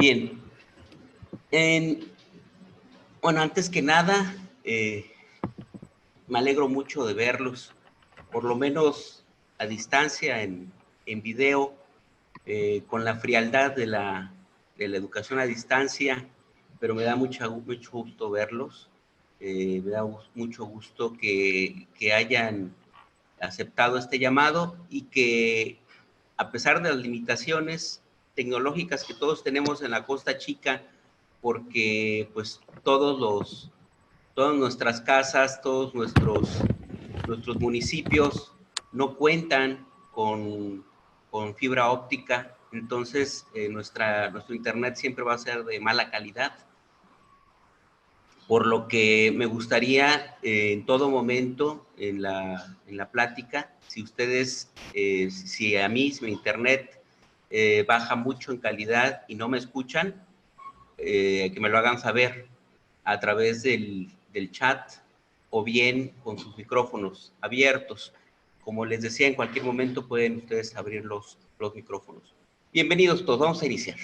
Bien, bueno, antes que nada, me alegro mucho de verlos, por lo menos a distancia, en video, con la frialdad de la educación a distancia, pero me da mucho gusto verlos, me da mucho gusto que hayan aceptado este llamado y que, a pesar de las limitaciones tecnológicas que todos tenemos en la Costa Chica, porque pues todas nuestras casas, todos nuestros municipios no cuentan con fibra óptica, entonces nuestro internet siempre va a ser de mala calidad, por lo que me gustaría en todo momento en la plática, si ustedes, si a mí, si mi internet baja mucho en calidad y no me escuchan, que me lo hagan saber a través del chat o bien con sus micrófonos abiertos. Como les decía, en cualquier momento pueden ustedes abrir los micrófonos. Bienvenidos todos, vamos a iniciar.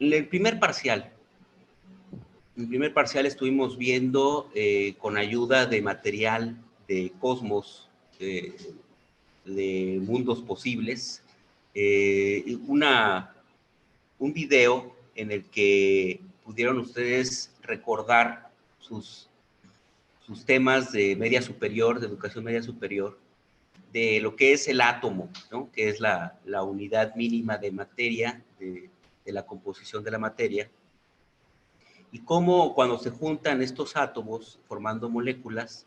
El primer parcial estuvimos viendo con ayuda de material de Cosmos, de Mundos Posibles, un video en el que pudieron ustedes recordar sus temas de media superior, de educación media superior, de lo que es el átomo, ¿no? Que es la unidad mínima de materia, de la composición de la materia, y cómo cuando se juntan estos átomos formando moléculas,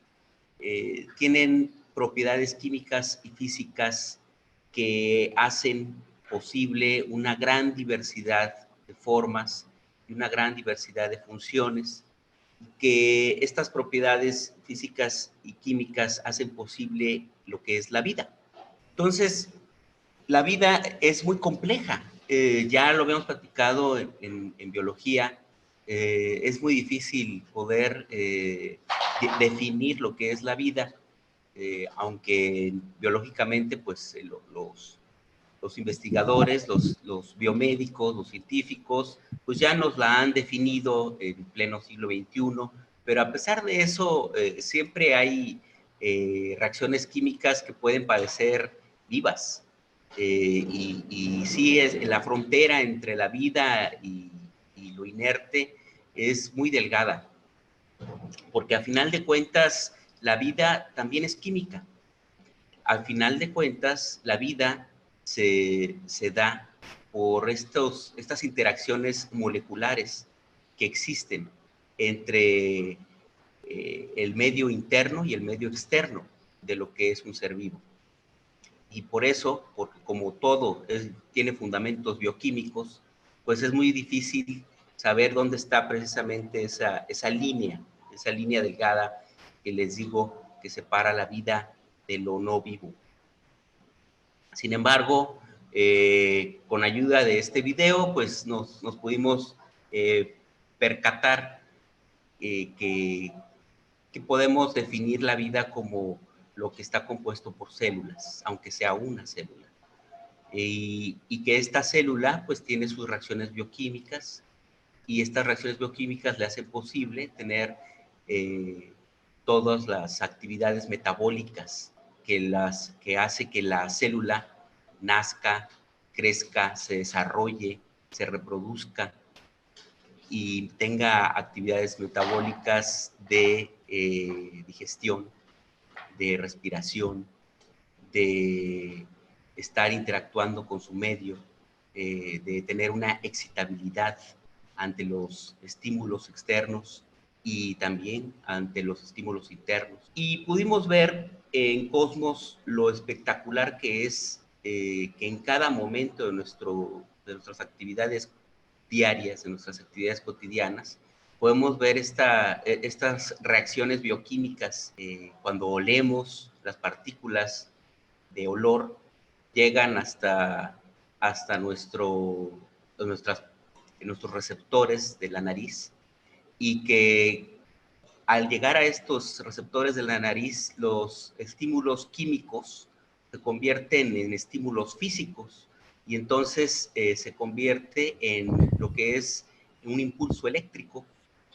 tienen propiedades químicas y físicas que hacen posible una gran diversidad de formas y una gran diversidad de funciones, que estas propiedades físicas y químicas hacen posible lo que es la vida. Entonces, la vida es muy compleja. Ya lo habíamos platicado en biología. Es muy difícil poder definir lo que es la vida, aunque biológicamente, pues, los investigadores, los biomédicos, los científicos, pues ya nos la han definido en pleno siglo XXI, pero a pesar de eso, siempre hay reacciones químicas que pueden parecer vivas. Y sí, la frontera entre la vida y lo inerte es muy delgada, porque a final de cuentas la vida también es química. Al final de cuentas, la vida se da por estas interacciones moleculares que existen entre el medio interno y el medio externo de lo que es un ser vivo. Y por eso, porque como todo tiene fundamentos bioquímicos, pues es muy difícil saber dónde está precisamente esa línea delgada que les digo que separa la vida de lo no vivo. Sin embargo, con ayuda de este video, pues nos pudimos percatar que podemos definir la vida como lo que está compuesto por células, aunque sea una célula. Y que esta célula pues tiene sus reacciones bioquímicas, y estas reacciones bioquímicas le hacen posible tener todas las actividades metabólicas que hace que la célula nazca, crezca, se desarrolle, se reproduzca y tenga actividades metabólicas de digestión, de respiración, de estar interactuando con su medio, de tener una excitabilidad ante los estímulos externos y también ante los estímulos internos. Y pudimos ver en Cosmos lo espectacular que es que en cada momento de nuestras actividades diarias, de nuestras actividades cotidianas, podemos ver estas reacciones bioquímicas. Cuando olemos, las partículas de olor llegan hasta nuestros receptores de la nariz, y que al llegar a estos receptores de la nariz, los estímulos químicos se convierten en estímulos físicos, y entonces se convierte en lo que es un impulso eléctrico,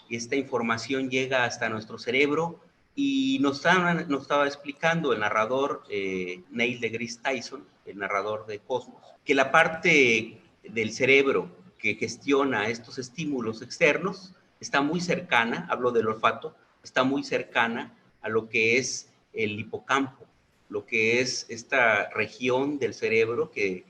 y esta información llega hasta nuestro cerebro, y nos estaba explicando el narrador Neil deGrasse Tyson, el narrador de Cosmos, que la parte del cerebro que gestiona estos estímulos externos está muy cercana, hablo del olfato, está muy cercana a lo que es el hipocampo, lo que es esta región del cerebro que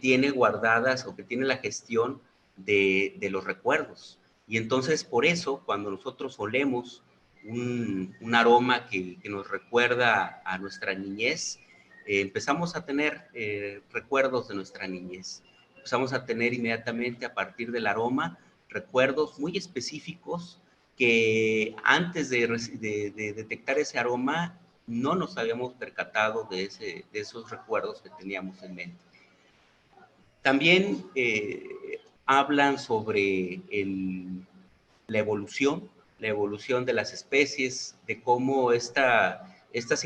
tiene guardadas o que tiene la gestión de los recuerdos. Y entonces por eso cuando nosotros olemos un aroma que nos recuerda a nuestra niñez, empezamos a tener recuerdos de nuestra niñez. Empezamos a tener inmediatamente a partir del aroma recuerdos muy específicos que antes de detectar ese aroma no nos habíamos percatado de esos recuerdos que teníamos en mente. También hablan sobre la evolución de las especies, de cómo estos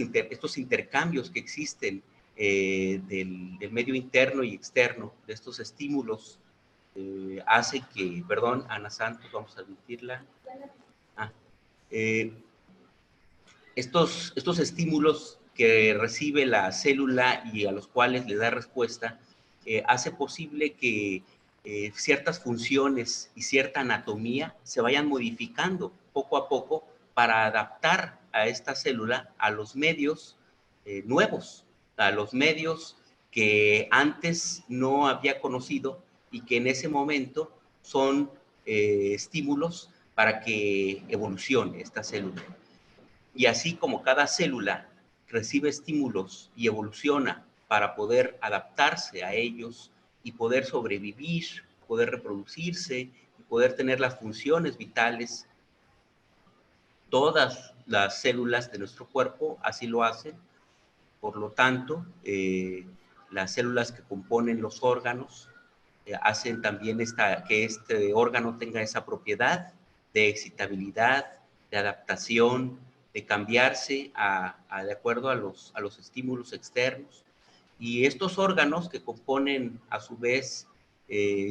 intercambios que existen del medio interno y externo, de estos estímulos, hace que, perdón, Ana Santos, vamos a admitirla. Estos estímulos que recibe la célula y a los cuales le da respuesta, hace posible que ciertas funciones y cierta anatomía se vayan modificando poco a poco para adaptar a esta célula a los medios nuevos, a los medios que antes no había conocido y que en ese momento son estímulos para que evolucione esta célula. Y así como cada célula recibe estímulos y evoluciona para poder adaptarse a ellos y poder sobrevivir, poder reproducirse y poder tener las funciones vitales, todas las células de nuestro cuerpo así lo hacen. Por lo tanto, las células que componen los órganos hacen también que este órgano tenga esa propiedad de excitabilidad, de adaptación, de cambiarse de acuerdo a los estímulos externos. Y estos órganos que componen a su vez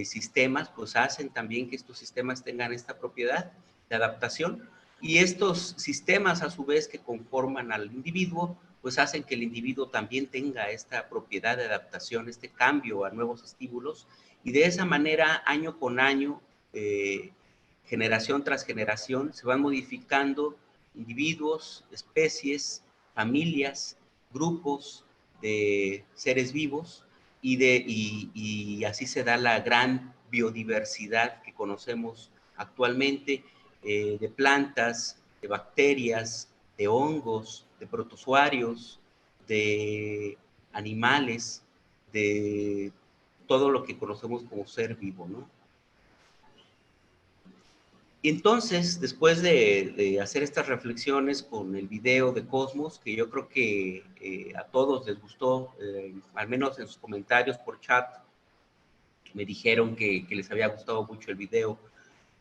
sistemas, pues hacen también que estos sistemas tengan esta propiedad de adaptación. Y estos sistemas a su vez que conforman al individuo, pues hacen que el individuo también tenga esta propiedad de adaptación, este cambio a nuevos estímulos, y de esa manera, año con año, generación tras generación, se van modificando individuos, especies, familias, grupos de seres vivos, y así se da la gran biodiversidad que conocemos actualmente, de plantas, de bacterias, de hongos, de protozoarios, de animales, de todo lo que conocemos como ser vivo, ¿no? Y entonces, después de hacer estas reflexiones con el video de Cosmos, que yo creo que a todos les gustó, al menos en sus comentarios por chat, me dijeron que les había gustado mucho el video.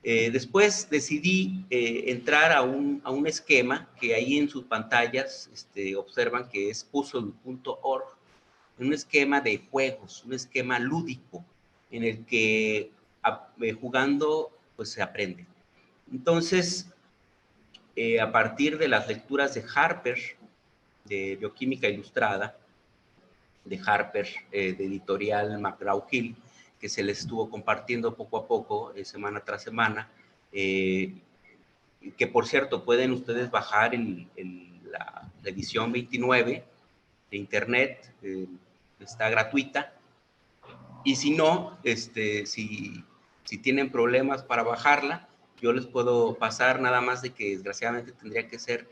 Después decidí entrar a un esquema que ahí en sus pantallas observan que es puzzle.org, un esquema de juegos, un esquema lúdico en el que jugando pues se aprende. Entonces, a partir de las lecturas de Harper, de Bioquímica Ilustrada, de Harper, de editorial McGraw-Hill, que se les estuvo compartiendo poco a poco, semana tras semana, que por cierto pueden ustedes bajar la edición 29 de internet, está gratuita, y si no, si tienen problemas para bajarla, yo les puedo pasar, nada más de que desgraciadamente tendría que ser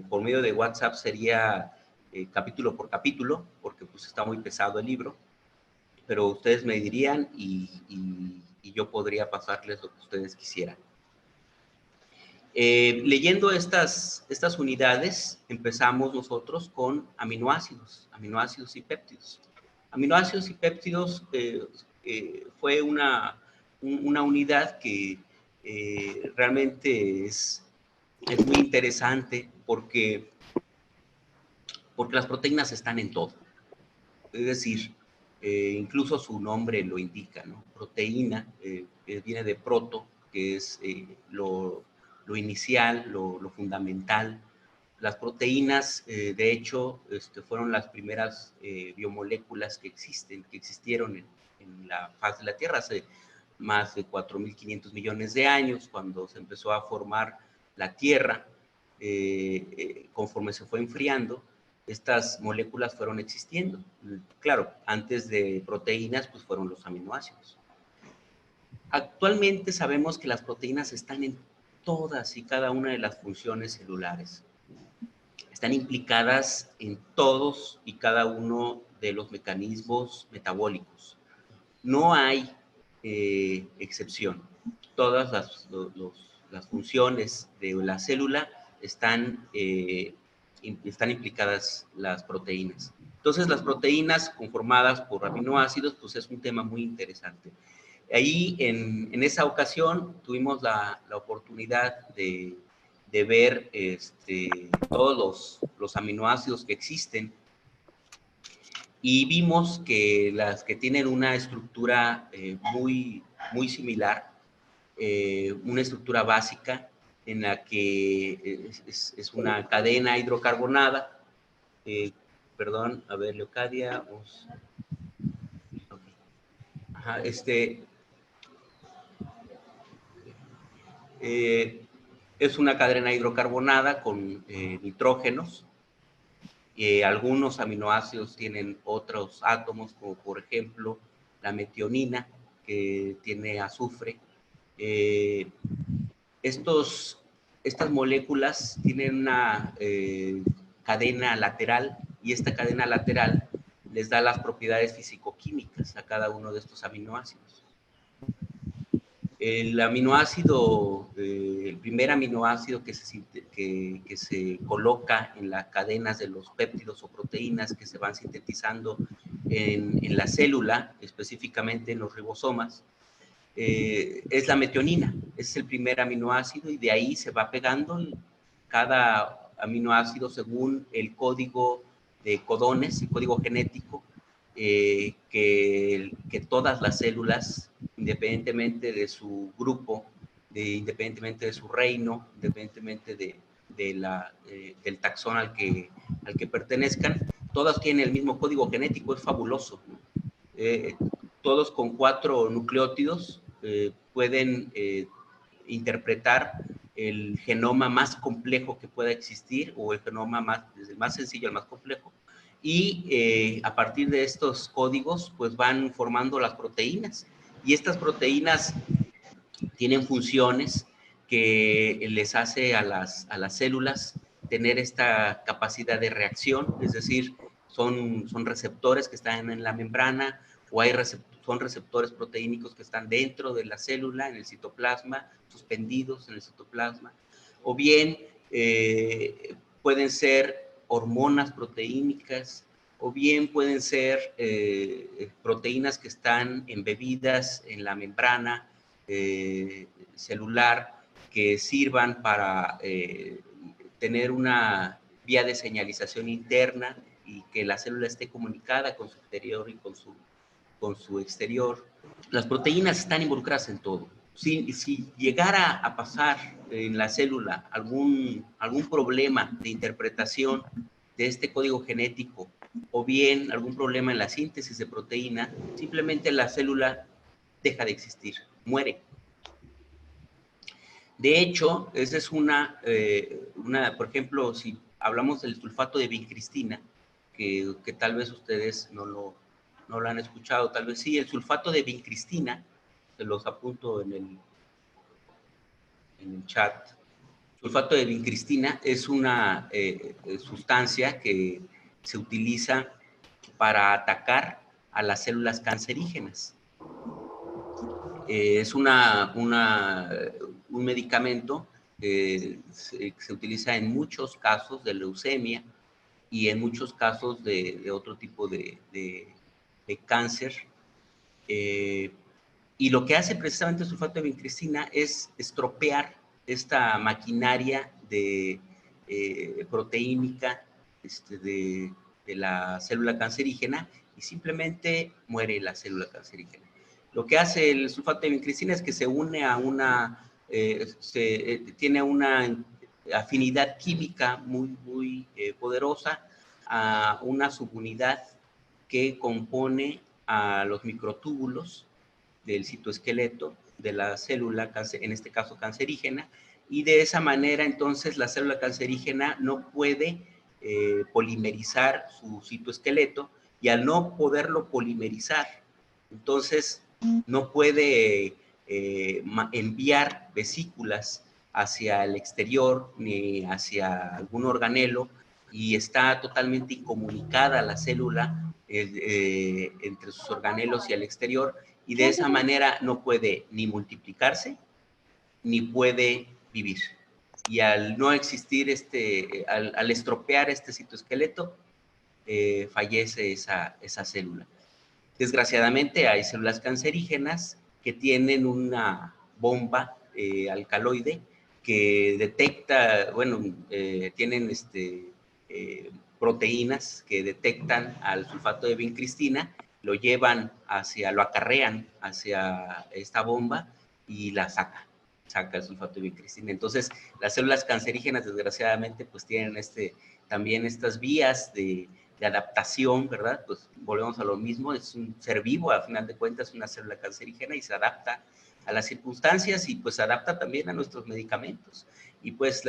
por medio de WhatsApp, sería capítulo por capítulo, porque pues está muy pesado el libro, pero ustedes me dirían y yo podría pasarles lo que ustedes quisieran. Leyendo estas unidades, empezamos nosotros con aminoácidos y péptidos. Aminoácidos y péptidos fue una unidad que realmente es muy interesante porque las proteínas están en todo. Es decir, incluso su nombre lo indica, ¿no? Proteína, viene de proto, que es lo inicial, lo fundamental. Las proteínas, de hecho, fueron las primeras biomoléculas que existieron en la faz de la Tierra hace más de 4.500 millones de años, cuando se empezó a formar la Tierra. Conforme se fue enfriando, estas moléculas fueron existiendo. Claro, antes de proteínas, pues fueron los aminoácidos. Actualmente sabemos que las proteínas están en todas y cada una de las funciones celulares. Están implicadas en todos y cada uno de los mecanismos metabólicos. No hay excepción. Todas las funciones de la célula están implicadas las proteínas. Entonces, las proteínas conformadas por aminoácidos, pues es un tema muy interesante. Ahí, en esa ocasión, tuvimos la oportunidad de ver todos los aminoácidos que existen, y vimos que las que tienen una estructura muy similar, una estructura básica en la que es una cadena hidrocarbonada, perdón, a ver, Leocadia, okay. Ajá, es una cadena hidrocarbonada con nitrógenos. Algunos aminoácidos tienen otros átomos, como por ejemplo la metionina, que tiene azufre. Estas moléculas tienen una cadena lateral, y esta cadena lateral les da las propiedades fisicoquímicas a cada uno de estos aminoácidos. El aminoácido, el primer aminoácido que se coloca en las cadenas de los péptidos o proteínas que se van sintetizando en la célula, específicamente en los ribosomas, es la metionina. Es el primer aminoácido, y de ahí se va pegando cada aminoácido según el código de codones, el código genético, que todas las células, independientemente de su grupo, independientemente de su reino, independientemente del taxón al que pertenezcan, todas tienen el mismo código genético. Es fabuloso. Todos con 4 nucleótidos pueden interpretar el genoma más complejo que pueda existir, o el genoma desde el más sencillo al más complejo, y a partir de estos códigos pues van formando las proteínas, y estas proteínas tienen funciones que les hace a las células tener esta capacidad de reacción. Es decir, son receptores que están en la membrana, o son receptores proteínicos que están dentro de la célula, en el citoplasma, suspendidos en el citoplasma, o bien pueden ser hormonas proteínicas, o bien pueden ser proteínas que están embebidas en la membrana celular, que sirvan para tener una vía de señalización interna, y que la célula esté comunicada con su interior y con su exterior. Las proteínas están involucradas en todo. Si llegara a pasar en la célula algún problema de interpretación de este código genético, o bien algún problema en la síntesis de proteína, simplemente la célula deja de existir, muere. De hecho, esa es por ejemplo, si hablamos del sulfato de vincristina, que tal vez ustedes no lo han escuchado, tal vez sí. El sulfato de vincristina, se los apunto en el chat. Sulfato de vincristina es una sustancia que se utiliza para atacar a las células cancerígenas. Es un medicamento que se utiliza en muchos casos de leucemia, y en muchos casos de otro tipo de cáncer. Y lo que hace precisamente el sulfato de vincristina es estropear esta maquinaria proteínica de la célula cancerígena, y simplemente muere la célula cancerígena. Lo que hace el sulfato de vincristina es que se une a una, tiene una afinidad química muy poderosa a una subunidad que compone a los microtúbulos del citoesqueleto de la célula, en este caso cancerígena, y de esa manera entonces la célula cancerígena no puede polimerizar su citoesqueleto, y al no poderlo polimerizar, entonces no puede enviar vesículas hacia el exterior ni hacia algún organelo, y está totalmente incomunicada la célula entre sus organelos y el exterior, y de esa manera no puede ni multiplicarse ni puede vivir. Y al no existir al estropear este citoesqueleto, fallece esa célula. Desgraciadamente hay células cancerígenas que tienen una bomba alcaloide que detecta, bueno, tienen proteínas que detectan al sulfato de vincristina, lo acarrean hacia esta bomba y la saca el sulfato de vincristina. Entonces, las células cancerígenas, desgraciadamente, pues tienen también estas vías de adaptación, ¿verdad? Pues volvemos a lo mismo, es un ser vivo, a final de cuentas, una célula cancerígena, y se adapta a las circunstancias, y pues se adapta también a nuestros medicamentos. Y pues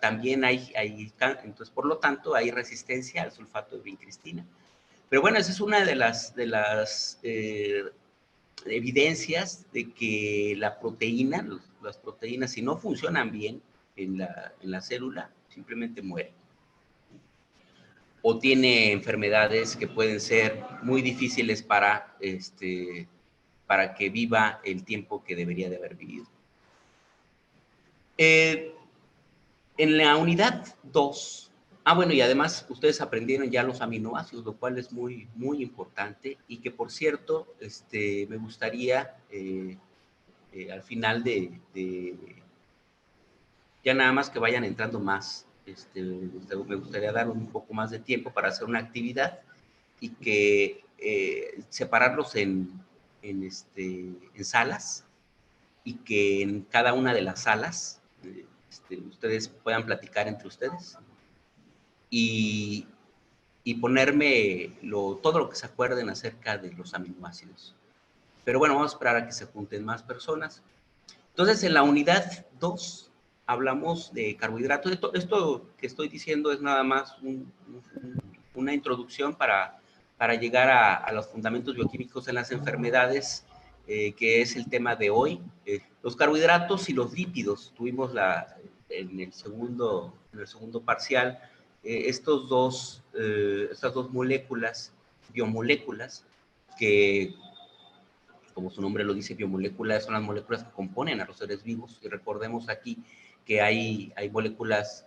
también entonces por lo tanto hay resistencia al sulfato de vincristina. Pero bueno, esa es una de las evidencias de que la proteína, las proteínas, si no funcionan bien en la célula, simplemente mueren. O tiene enfermedades que pueden ser muy difíciles para que viva el tiempo que debería de haber vivido. En la unidad 2, bueno, y además ustedes aprendieron ya los aminoácidos, lo cual es muy importante, y que por cierto, me gustaría al final ya nada más que vayan entrando más, me gustaría dar un poco más de tiempo para hacer una actividad, y que separarlos en salas, y que en cada una de las salas ustedes puedan platicar entre ustedes y ponerme todo lo que se acuerden acerca de los aminoácidos. Pero bueno, vamos a esperar a que se junten más personas. Entonces, en la unidad 2 hablamos de carbohidratos. Esto que estoy diciendo es nada más una introducción para llegar a los fundamentos bioquímicos en las enfermedades, que es el tema de hoy. Los carbohidratos y los lípidos, tuvimos en el segundo parcial, estas dos moléculas, biomoléculas, que como su nombre lo dice, biomoléculas, son las moléculas que componen a los seres vivos. Y recordemos aquí que hay moléculas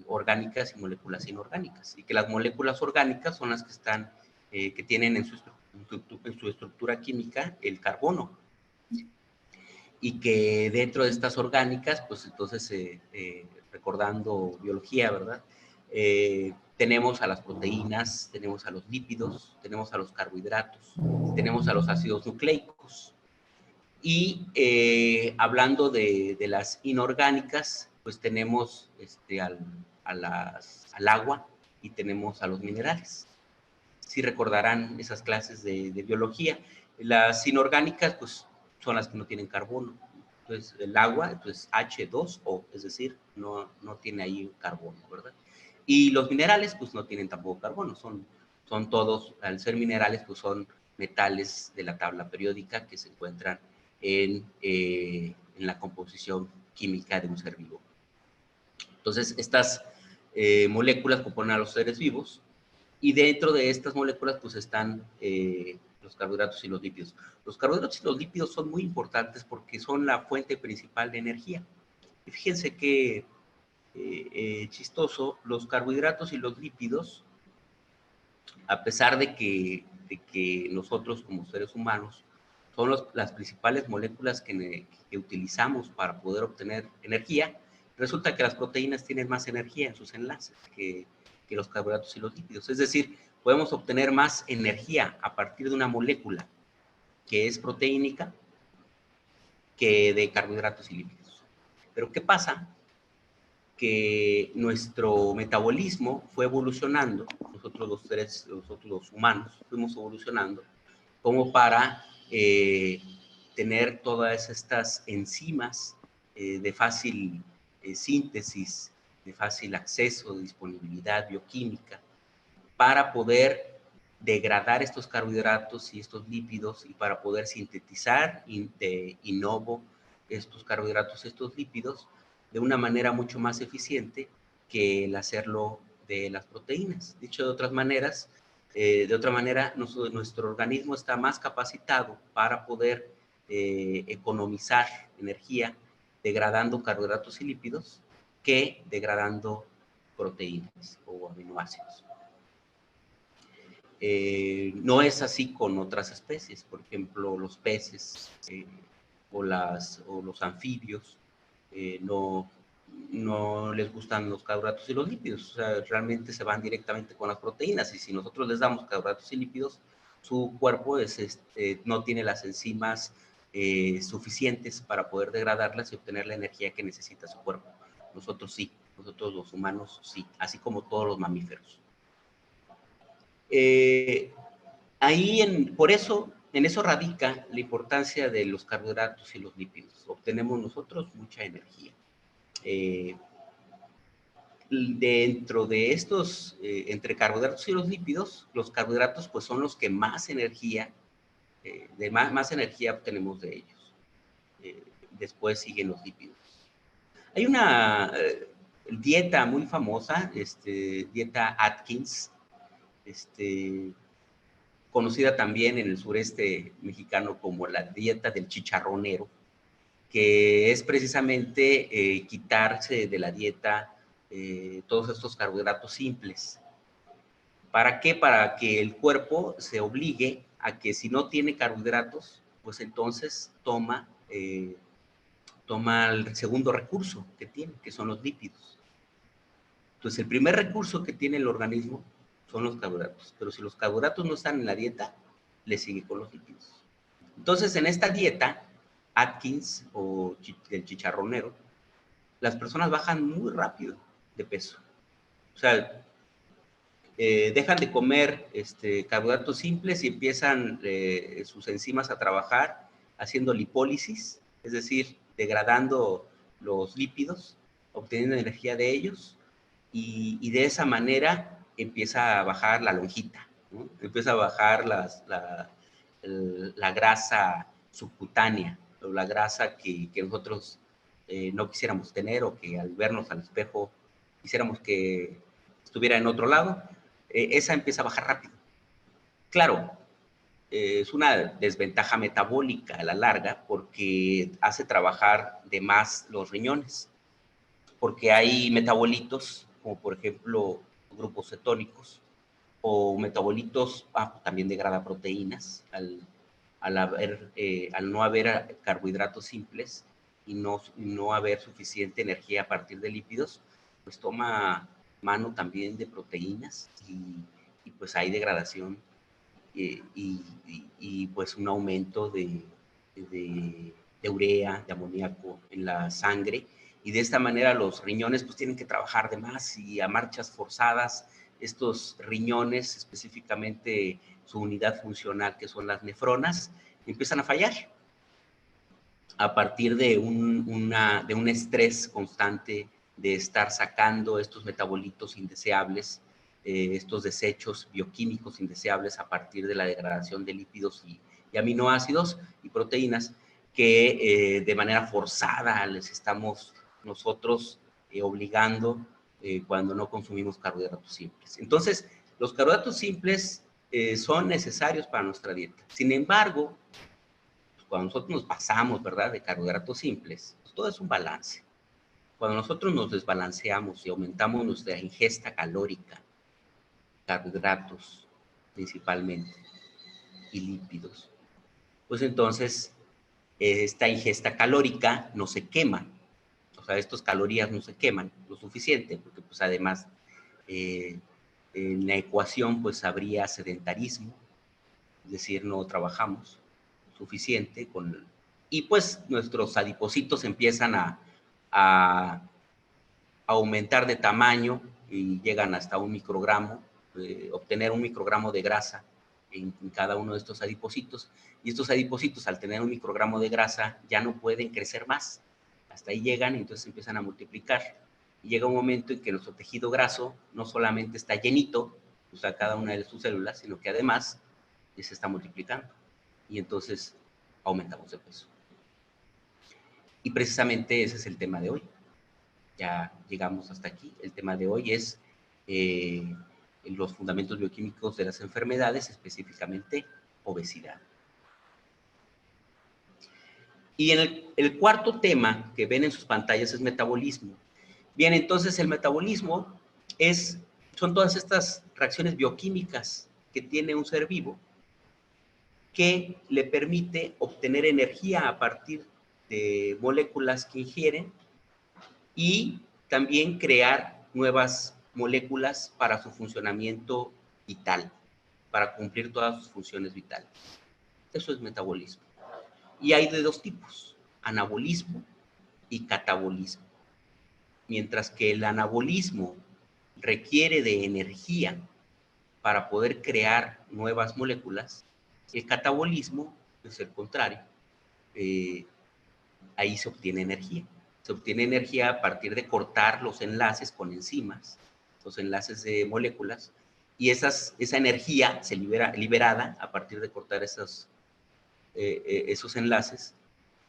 orgánicas y moléculas inorgánicas, y que las moléculas orgánicas son las que que tienen en su estructura química el carbono, y que dentro de estas orgánicas, pues entonces, recordando biología, ¿verdad? Tenemos a las proteínas, tenemos a los lípidos, tenemos a los carbohidratos, tenemos a los ácidos nucleicos. Y hablando de las inorgánicas, pues tenemos al agua, y tenemos a los minerales. Sí recordarán esas clases de biología. Las inorgánicas, pues, son las que no tienen carbono. Entonces, el agua, pues, H2O, es decir, no tiene ahí carbono, ¿verdad? Y los minerales, pues, no tienen tampoco carbono. Son todos, al ser minerales, pues, son metales de la tabla periódica que se encuentran en la composición química de un ser vivo. Entonces, estas moléculas componen a los seres vivos, y dentro de estas moléculas pues están los carbohidratos y los lípidos. Los carbohidratos y los lípidos son muy importantes porque son la fuente principal de energía. Y fíjense que chistoso, los carbohidratos y los lípidos, a pesar de que nosotros como seres humanos son las principales moléculas que utilizamos para poder obtener energía, resulta que las proteínas tienen más energía en sus enlaces que los carbohidratos y los lípidos. Es decir, podemos obtener más energía a partir de una molécula que es proteínica que de carbohidratos y lípidos. Pero ¿qué pasa? Que nuestro metabolismo fue evolucionando, nosotros los humanos fuimos evolucionando como para tener todas estas enzimas de fácil síntesis, de fácil acceso, de disponibilidad bioquímica, para poder degradar estos carbohidratos y estos lípidos y para poder sintetizar de novo estos carbohidratos, estos lípidos, de una manera mucho más eficiente que el hacerlo de las proteínas. Dicho de otras maneras, de otra manera, nuestro organismo está más capacitado para poder economizar energía degradando carbohidratos y lípidos que degradando proteínas o aminoácidos. No es así con otras especies, por ejemplo, los peces o los anfibios no les gustan los carbohidratos y los lípidos, o sea, realmente se van directamente con las proteínas, y si nosotros les damos carbohidratos y lípidos, su cuerpo no tiene las enzimas suficientes para poder degradarlas y obtener la energía que necesita su cuerpo. Nosotros sí, nosotros los humanos sí, así como todos los mamíferos. Por eso, en eso radica la importancia de los carbohidratos y los lípidos. Obtenemos nosotros mucha energía. Dentro de estos, entre carbohidratos y los carbohidratos pues son los que más energía, más energía obtenemos de ellos. Después siguen los lípidos. Hay una dieta muy famosa, dieta Atkins, conocida también en el sureste mexicano como la dieta del chicharronero, que es precisamente quitarse de la dieta todos estos carbohidratos simples. ¿Para qué? Para que el cuerpo se obligue a que si no tiene carbohidratos, pues entonces toma el segundo recurso que tiene, que son los lípidos. Entonces, el primer recurso que tiene el organismo son los carbohidratos, pero si los carbohidratos no están en la dieta, le sigue con los lípidos. Entonces, en esta dieta, Atkins o del chicharronero, las personas bajan muy rápido de peso. O sea, dejan de comer carbohidratos simples y empiezan sus enzimas a trabajar haciendo lipólisis, es decir, degradando los lípidos, obteniendo energía de ellos, y de esa manera empieza a bajar la lonjita, ¿no? Empieza a bajar la grasa subcutánea, o la grasa que nosotros no quisiéramos tener, o que al vernos al espejo quisiéramos que estuviera en otro lado. Esa empieza a bajar rápido. Claro, es una desventaja metabólica a la larga porque hace trabajar de más los riñones, porque hay metabolitos, como por ejemplo grupos cetónicos, o metabolitos, también degrada proteínas, al no haber carbohidratos simples y no haber suficiente energía a partir de lípidos, pues toma mano también de proteínas y pues hay degradación y pues un aumento de urea, de amoníaco en la sangre, y de esta manera los riñones pues tienen que trabajar de más y a marchas forzadas. Estos riñones, específicamente su unidad funcional, que son las nefronas, empiezan a fallar a partir de un estrés constante de estar sacando estos metabolitos indeseables, estos desechos bioquímicos indeseables a partir de la degradación de lípidos y aminoácidos y proteínas que de manera forzada les estamos nosotros obligando cuando no consumimos carbohidratos simples. Entonces, los carbohidratos simples son necesarios para nuestra dieta. Sin embargo, cuando nosotros nos pasamos, ¿verdad?, de carbohidratos simples, pues todo es un balance. Cuando nosotros nos desbalanceamos y aumentamos nuestra ingesta calórica, carbohidratos principalmente y lípidos, pues entonces esta ingesta calórica no se quema. O sea, estas calorías no se queman lo suficiente, porque pues además En la ecuación, pues, habría sedentarismo, es decir, no trabajamos suficiente y pues nuestros adipocitos empiezan a aumentar de tamaño y llegan hasta un microgramo, obtener un microgramo de grasa en cada uno de estos adipocitos. Y estos adipocitos, al tener un microgramo de grasa, ya no pueden crecer más. Hasta ahí llegan y entonces empiezan a multiplicar. Y llega un momento en que nuestro tejido graso no solamente está llenito, o sea, cada una de sus células, sino que además se está multiplicando. Y entonces aumentamos de peso. Y precisamente ese es el tema de hoy. Ya llegamos hasta aquí. El tema de hoy es los fundamentos bioquímicos de las enfermedades, específicamente obesidad. Y en el cuarto tema que ven en sus pantallas es metabolismo. Bien, entonces el metabolismo son todas estas reacciones bioquímicas que tiene un ser vivo que le permite obtener energía a partir de moléculas que ingieren y también crear nuevas moléculas para su funcionamiento vital, para cumplir todas sus funciones vitales. Eso es metabolismo. Y hay de dos tipos, anabolismo y catabolismo. Mientras que el anabolismo requiere de energía para poder crear nuevas moléculas, el catabolismo es el contrario. Ahí se obtiene energía. Se obtiene energía a partir de cortar los enlaces con enzimas, los enlaces de moléculas, y esa energía se liberada a partir de cortar esos enlaces,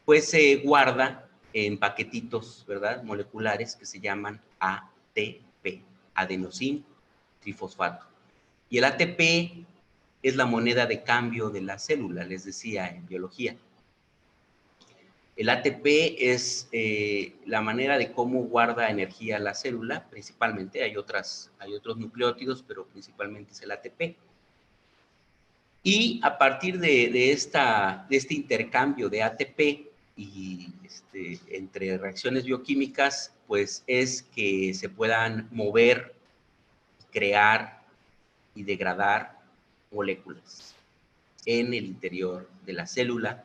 pues se guarda en paquetitos, ¿verdad?, moleculares que se llaman ATP, adenosín trifosfato. Y el ATP es la moneda de cambio de la célula, les decía en biología. El ATP es la manera de cómo guarda energía la célula, principalmente. Hay otros nucleótidos, pero principalmente es el ATP. Y a partir de este intercambio de ATP y entre reacciones bioquímicas, pues es que se puedan mover, crear y degradar moléculas en el interior de la célula,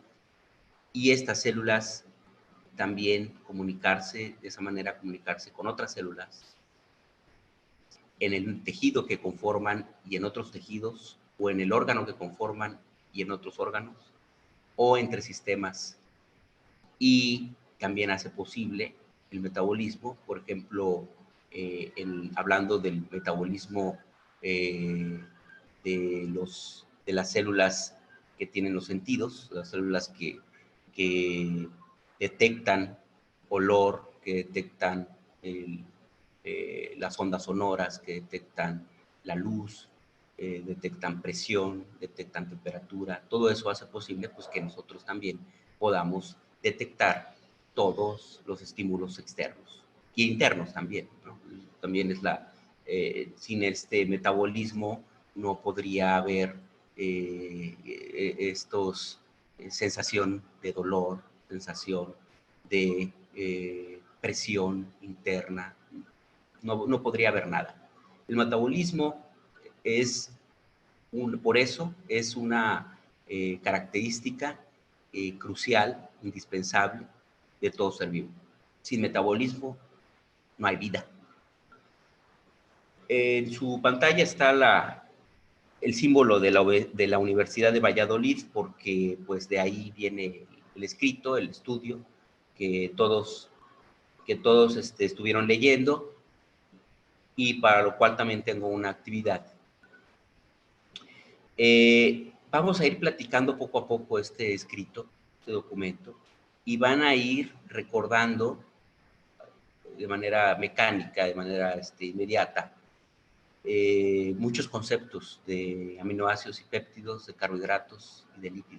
y estas células también de esa manera comunicarse con otras células en el tejido que conforman y en otros tejidos, o en el órgano que conforman y en otros órganos, o entre sistemas. Y también hace posible el metabolismo, por ejemplo, hablando del metabolismo de las células que tienen los sentidos, las células que detectan olor, que detectan las ondas sonoras, que detectan la luz, detectan presión, detectan temperatura. Todo eso hace posible, pues, que nosotros también podamos detectar todos los estímulos externos y internos también, ¿no? También sin este metabolismo no podría haber sensación de dolor, sensación de presión interna, no podría haber nada. El metabolismo por eso es una característica crucial, indispensable de todo ser vivo. Sin metabolismo no hay vida. En su pantalla está el símbolo de la Universidad de Valladolid, porque pues de ahí viene el escrito, el estudio que todos estuvieron leyendo, y para lo cual también tengo una actividad. Vamos a ir platicando poco a poco este escrito, este documento, y van a ir recordando de manera mecánica, de manera inmediata, muchos conceptos de aminoácidos y péptidos, de carbohidratos y de lípidos.